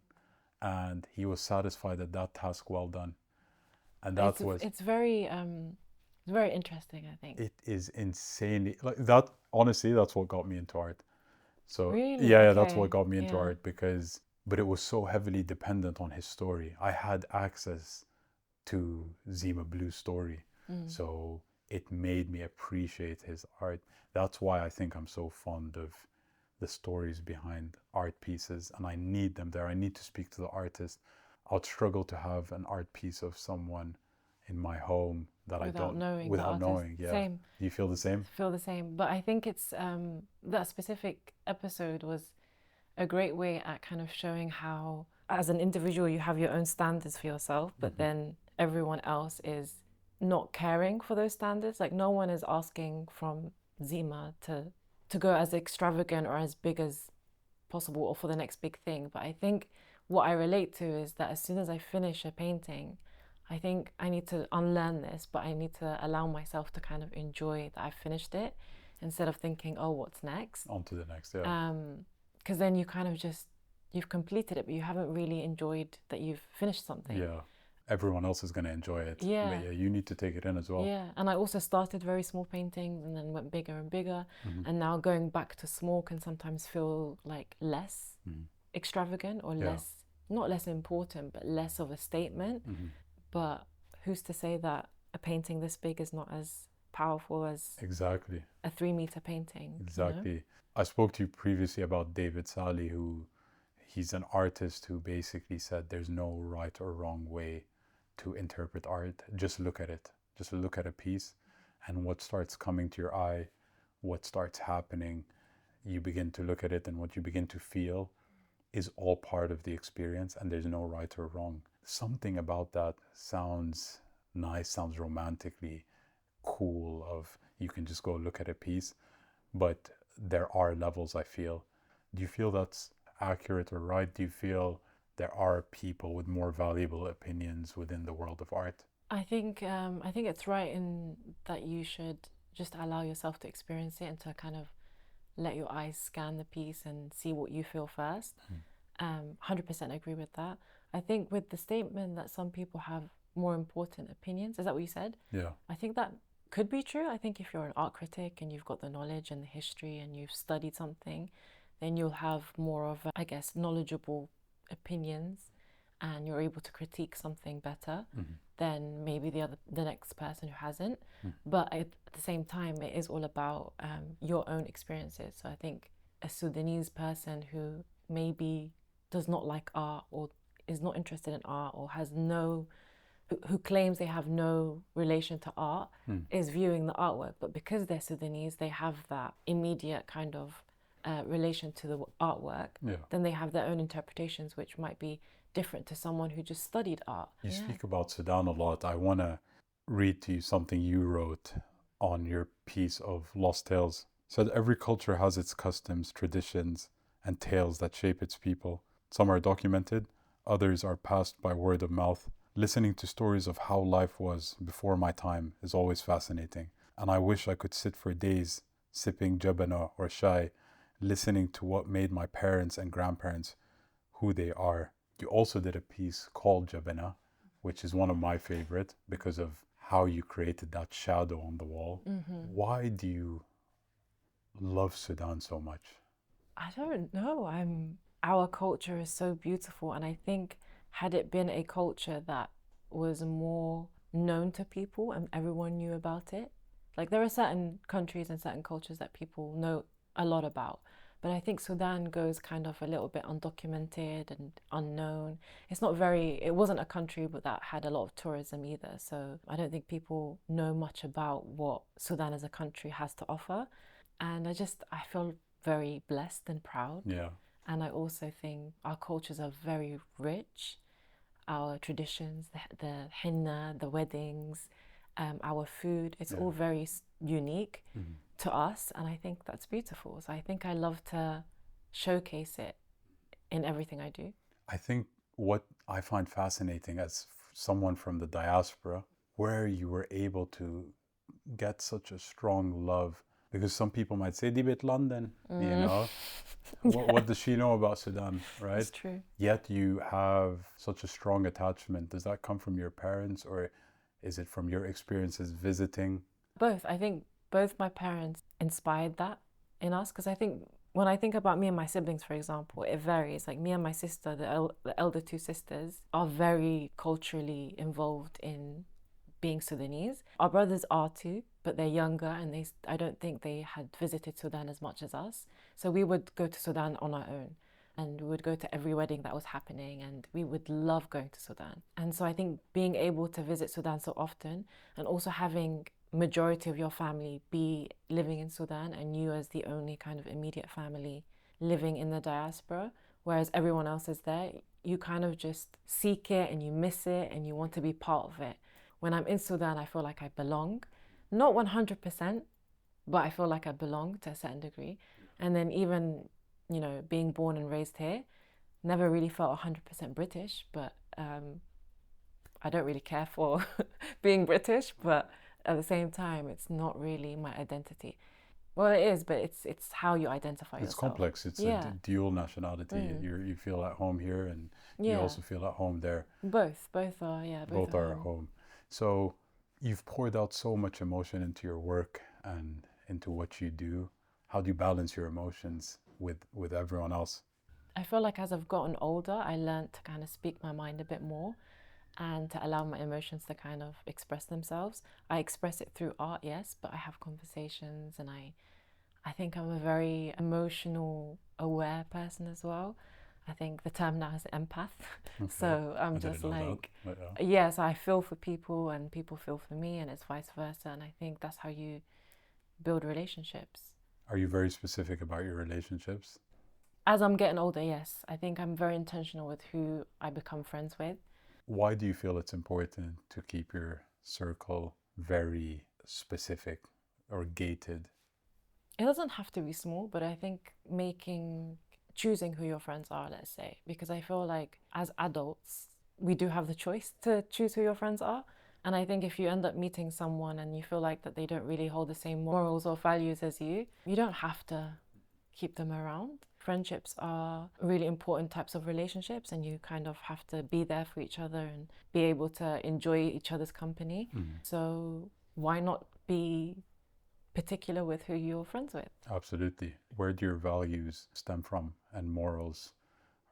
And he was satisfied at that task well done. And it's very interesting, I think. It is insanely like that. Honestly, that's what got me into art. So really? yeah, that's what got me into art, but it was so heavily dependent on his story. I had access to Zema Blue's story, so it made me appreciate his art. That's why I think I'm so fond of the stories behind art pieces, and I need them there. I need to speak to the artist. I'd struggle to have an art piece of someone in my home that without knowing. Yeah. Same. Do you feel the same? I feel the same. But I think it's that specific episode was a great way at kind of showing how, as an individual, you have your own standards for yourself, but then everyone else is not caring for those standards. Like, no one is asking from Zema to go as extravagant or as big as possible or for the next big thing. But I think what I relate to is that as soon as I finish a painting, I think I need to unlearn this, but I need to allow myself to kind of enjoy that I've finished it, instead of thinking, oh, what's next? On to the next, yeah. Because then you kind of you've completed it, but you haven't really enjoyed that you've finished something. Yeah. Everyone else is going to enjoy it. Yeah. But yeah, you need to take it in as well. Yeah. And I also started very small paintings and then went bigger and bigger. And now going back to small can sometimes feel like less extravagant or not less important, but less of a statement. But who's to say that a painting this big is not as powerful as exactly a 3-meter painting? Exactly. You know? I spoke to you previously about David Sally, he's an artist who basically said there's no right or wrong way to interpret art. Just look at it. Just look at a piece, and what starts coming to your eye, what starts happening, you begin to look at it, and what you begin to feel is all part of the experience, and there's no right or wrong. Something about that sounds nice, sounds romantically cool, of you can just go look at a piece, but there are levels, I feel. Do you feel that's accurate or right? Do you feel there are people with more valuable opinions within the world of art? I think it's right in that you should just allow yourself to experience it and to kind of let your eyes scan the piece and see what you feel first. 100% agree with that. I think with the statement that some people have more important opinions, is that what you said? Yeah. I think that could be true. I think if you're an art critic and you've got the knowledge and the history and you've studied something, then you'll have more of, I guess, knowledgeable opinions, and you're able to critique something better than maybe the next person who hasn't. But at the same time, it is all about your own experiences. So I think a Sudanese person who maybe does not like art or is not interested in art or who claims they have no relation to art is viewing the artwork. But because they're Sudanese, they have that immediate kind of relation to the artwork. Then they have their own interpretations, which might be different to someone who just studied art. You speak about Sudan a lot. I want to read to you something you wrote on your piece of Lost Tales. It said, every culture has its customs, traditions, and tales that shape its people. Some are documented, others are passed by word of mouth. Listening to stories of how life was before my time is always fascinating. And I wish I could sit for days sipping jabana or shai, listening to what made my parents and grandparents who they are. You also did a piece called Jabana, which is one of my favorite because of how you created that shadow on the wall. Why do you love Sudan so much? I don't know. Our culture is so beautiful, and I think had it been a culture that was more known to people and everyone knew about it, like there are certain countries and certain cultures that people know a lot about. But I think Sudan goes kind of a little bit undocumented and unknown. It wasn't a country but that had a lot of tourism either. So I don't think people know much about what Sudan as a country has to offer. And I feel very blessed and proud. Yeah. And I also think our cultures are very rich. Our traditions, the henna, the weddings, our food, it's all very unique to us, and I think that's beautiful. So I think I love to showcase it in everything I do. I think what I find fascinating as someone from the diaspora, where you were able to get such a strong love, because some people might say, Dibit London, you know, what does she know about Sudan, right? That's true. Yet you have such a strong attachment. Does that come from your parents, or is it from your experiences visiting? Both. I think both my parents inspired that in us, because I think when I think about me and my siblings, for example, it varies. Like me and my sister, the elder two sisters, are very culturally involved in being Sudanese. Our brothers are too, but they're younger, and I don't think they had visited Sudan as much as us. So we would go to Sudan on our own, and we would go to every wedding that was happening, and we would love going to Sudan. And so I think being able to visit Sudan so often, and also having majority of your family be living in Sudan and you as the only kind of immediate family living in the diaspora, whereas everyone else is there, you kind of just seek it and you miss it and you want to be part of it. When I'm in Sudan, I feel like I belong. Not 100%, but I feel like I belong to a certain degree. And then even, being born and raised here, never really felt 100% British, but I don't really care for being British, but at the same time, it's not really my identity. Well, it is, but it's how you identify yourself. It's complex. It's a dual nationality. You feel at home here, and you also feel at home there. Both are, both are at home. So you've poured out so much emotion into your work and into what you do. How do you balance your emotions with everyone else? I feel like as I've gotten older, I learned to kind of speak my mind a bit more and to allow my emotions to kind of express themselves. I express it through art, yes, but I have conversations, and I think I'm a very emotional, aware person as well. I think the term now is empath. Okay. So I'm just like, yes, I feel for people and people feel for me, and it's vice versa. And I think that's how you build relationships. Are you very specific about your relationships? As I'm getting older, yes. I think I'm very intentional with who I become friends with. Why do you feel it's important to keep your circle very specific or gated? It doesn't have to be small, but I think choosing who your friends are, let's say, because I feel like as adults, we do have the choice to choose who your friends are. And I think if you end up meeting someone and you feel like that they don't really hold the same morals or values as you, you don't have to keep them around. Friendships are really important types of relationships, and you kind of have to be there for each other and be able to enjoy each other's company. So why not be particular with who you're friends with? Absolutely. Where do your values stem from and morals?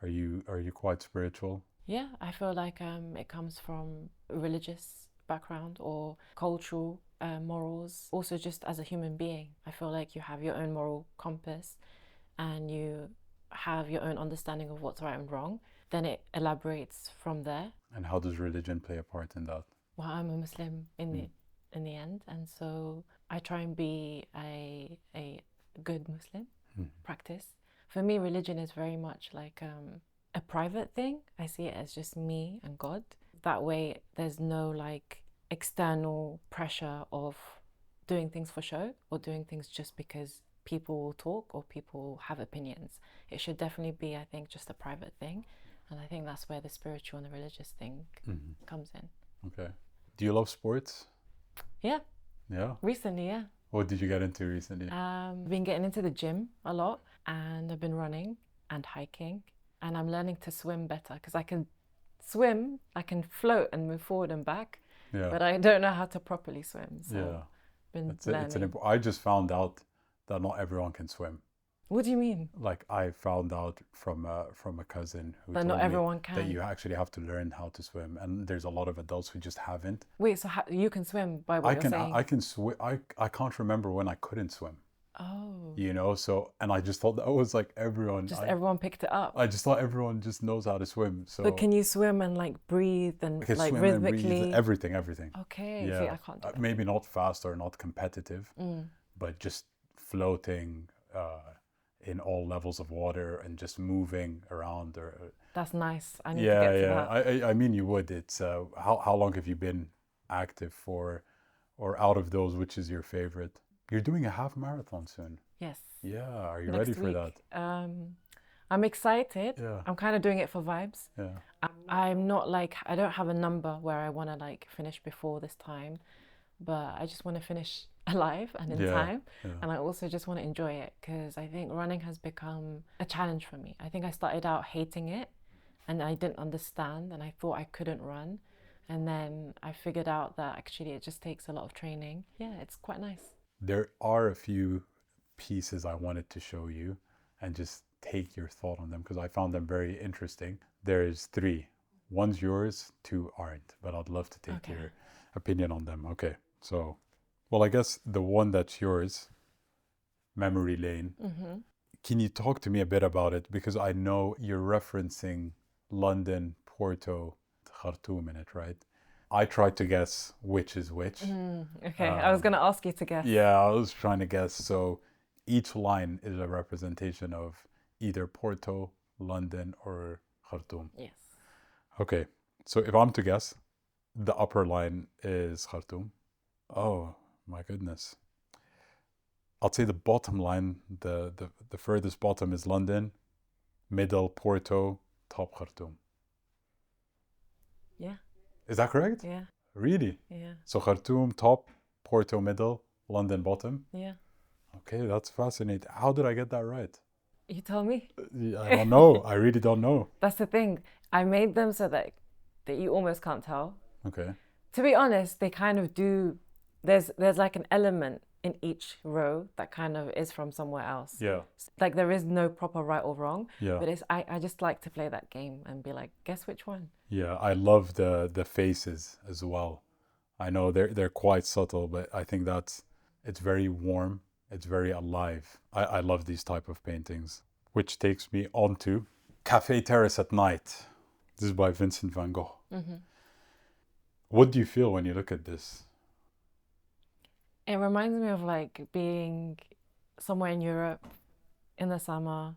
Are you quite spiritual? Yeah, I feel like it comes from a religious background or cultural morals. Also, just as a human being, I feel like you have your own moral compass and you have your own understanding of what's right and wrong. Then it elaborates from there. And how does religion play a part in that? Well, I'm a Muslim in the end, and so I try and be a good Muslim practice. For me, religion is very much like a private thing. I see it as just me and God. That way, there's no like external pressure of doing things for show or doing things just because people will talk or people have opinions. It should definitely be, I think, just a private thing. And I think that's where the spiritual and the religious thing comes in. Okay. Do you love sports? Yeah. Yeah. Recently, yeah. What did you get into recently? I've been getting into the gym a lot, and I've been running and hiking, and I'm learning to swim better because I can swim, I can float and move forward and back, but I don't know how to properly swim. So been learning. I just found out that not everyone can swim. What do you mean? Like I found out from a cousin who That told not me everyone can. that you actually have to learn how to swim, and there's a lot of adults who just haven't. Wait, so you can swim by what you're saying? I can swim. I can't remember when I couldn't swim. Oh. You know, so and I just thought that was like everyone. Everyone picked it up. I just thought everyone just knows how to swim. So. But can you swim and like breathe and like swim rhythmically? And breathe, everything. Okay. Yeah. See, I can't do that. Maybe not fast or not competitive, but just floating in all levels of water and just moving around. That's nice. I need to get to that. I mean, you would. It's how long have you been active for, or out of those, which is your favorite? You're doing a half marathon soon. Yes. Yeah. Are you Next ready for week. that? I'm excited. Yeah. I'm kind of doing it for vibes. Yeah. I'm not like, I don't have a number where I want to like finish before this time, but I just want to finish alive and in time. Yeah. And I also just want to enjoy it because I think running has become a challenge for me. I think I started out hating it and I didn't understand and I thought I couldn't run. And then I figured out that actually it just takes a lot of training. Yeah, it's quite nice. There are a few pieces I wanted to show you and just take your thought on them because I found them very interesting. There's 3. One's yours, 2 aren't, but I'd love to take your opinion on them. Okay, so, well, I guess the one that's yours, memory lane. Can you talk to me a bit about it? Because I know you're referencing London, Porto, Khartoum in it, right? I tried to guess which is which. Okay, I was going to ask you to guess. Yeah, I was trying to guess. So each line is a representation of either Porto, London, or Khartoum. Yes. Okay, so if I'm to guess, the upper line is Khartoum. Oh, my goodness. I'll say the bottom line, the furthest bottom is London, middle Porto, top Khartoum. Yeah. Is that correct? Yeah. Really? Yeah. So Khartoum top, Porto middle, London bottom? Yeah. Okay, that's fascinating. How did I get that right? You tell me. I don't know. I really don't know. That's the thing. I made them so that you almost can't tell. Okay. To be honest, they kind of do. There's like an element in each row that kind of is from somewhere else. Yeah. Like there is no proper right or wrong. Yeah. But I just like to play that game and be like, guess which one? Yeah, I love the faces as well. I know they're quite subtle, but I think it's very warm. It's very alive. I love these type of paintings, which takes me on to Cafe Terrace at Night. This is by Vincent van Gogh. What do you feel when you look at this? It reminds me of like being somewhere in Europe in the summer,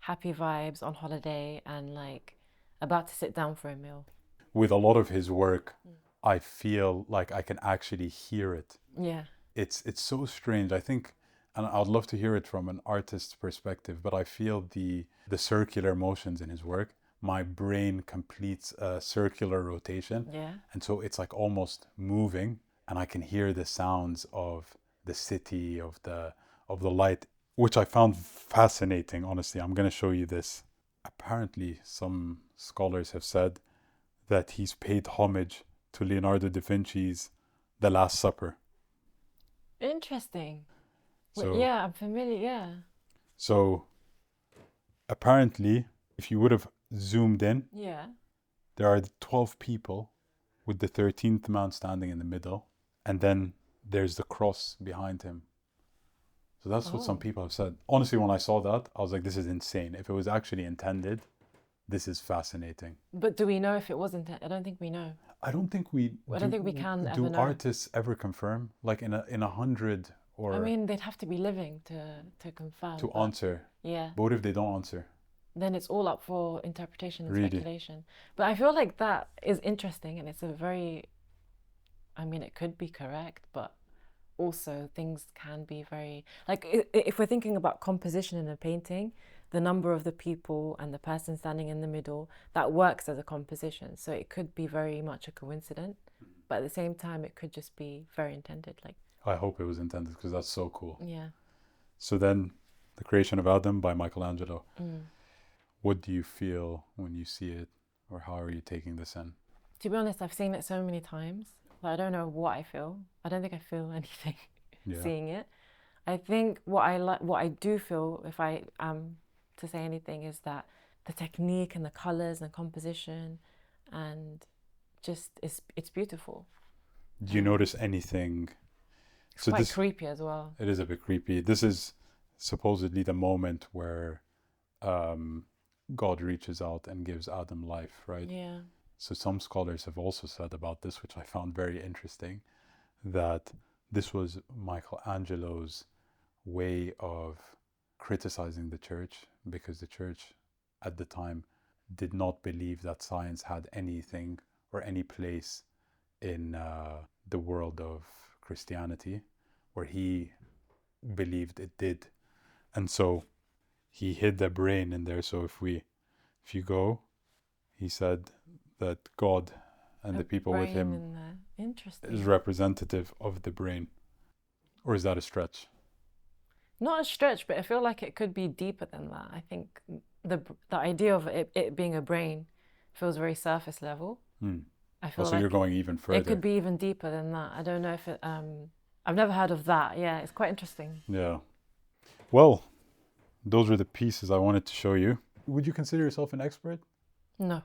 happy vibes on holiday and like about to sit down for a meal. With a lot of his work, I feel like I can actually hear it. Yeah. It's so strange. I think, and I'd love to hear it from an artist's perspective, but I feel the circular motions in his work. My brain completes a circular rotation. Yeah. And so it's like almost moving, and I can hear the sounds of the city, of the light which I found fascinating, honestly. I'm going to show you this. Apparently, some scholars have said that he's paid homage to Leonardo da Vinci's The Last Supper. Interesting. So, Yeah, I'm familiar. Yeah. so apparently, if you would have zoomed in, Yeah. there are 12 people with the 13th man standing in the middle, and then there's the cross behind him. So that's what some Oh. people have said. Honestly, when I saw that, I was like, this is insane. If it was actually intended, this is fascinating. But do we know if it wasn't? I don't think we know. I don't think we I don't think we can ever do know. artists ever confirm? Like in a hundred or I mean, they'd have to be living to confirm. to but answer. yeah, But what if they don't answer? then it's all up for interpretation and Really? speculation. But I feel like that is interesting, and it's a very, I mean, it could be correct, but also things can be very, like if we're thinking about composition in a painting, the number of the people and the person standing in the middle, that works as a composition. So it could be very much a coincidence, but at the same time, it could just be very intended. Like, I hope it was intended because that's so cool. yeah. So then, The Creation of Adam by Michelangelo. Mm. What do you feel when you see it, or how are you taking this in? To be honest, I've seen it so many times that I don't know what I feel. I don't think I feel anything Yeah. seeing it. I think what I do feel, if I am to say anything, is that the technique and the colors and composition, and just it's beautiful. Do you notice anything? It's quite creepy as well. It is a bit creepy. This is supposedly the moment where God reaches out and gives Adam life, right? Yeah. So some scholars have also said about this, which I found very interesting, that this was Michelangelo's way of criticizing the church, because the church at the time did not believe that science had anything or any place in the world of Christianity, where he believed it did. And so he hid the brain in there. So if you go, he said that God and the people with him is representative of the brain. Or is that a stretch? Not a stretch, but I feel like it could be deeper than that. I think the idea of it being a brain feels very surface level. I feel so you're going even further. It could be even deeper than that. I don't know if it. I've never heard of that. Yeah, it's quite interesting. Yeah. Well, those were the pieces I wanted to show you. Would you consider yourself an expert? No.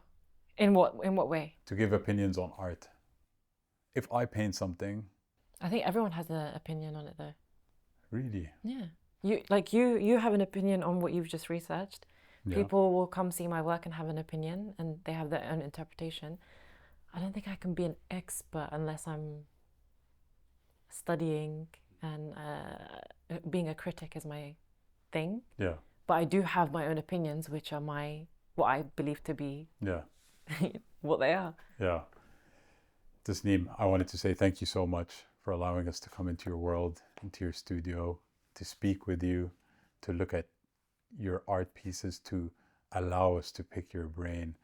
In what way? To give opinions on art. If I paint something. I think everyone has an opinion on it, though. Really? Yeah. You have an opinion on what you've just researched. Yeah. People will come see my work and have an opinion, and they have their own interpretation. I don't think I can be an expert unless I'm studying, and being a critic is my thing. Yeah. But I do have my own opinions, which are what I believe to be what they are. Yeah. Tasneem, I wanted to say thank you so much for allowing us to come into your world, into your studio, to speak with you, to look at your art pieces, to allow us to pick your brain,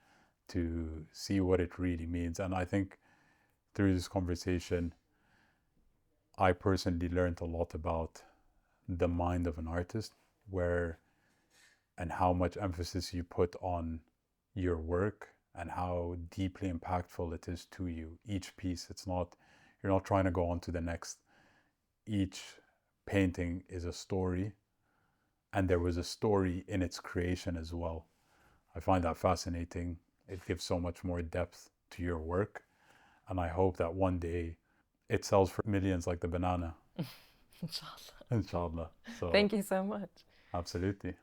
to see what it really means. And I think through this conversation, I personally learned a lot about the mind of an artist, and how much emphasis you put on your work and how deeply impactful it is to you. Each piece, you're not trying to go on to the next. Each painting is a story, and there was a story in its creation as well. I find that fascinating. It gives so much more depth to your work, and I hope that one day it sells for millions like the banana. Inshallah. Inshallah. So, thank you so much. Absolutely.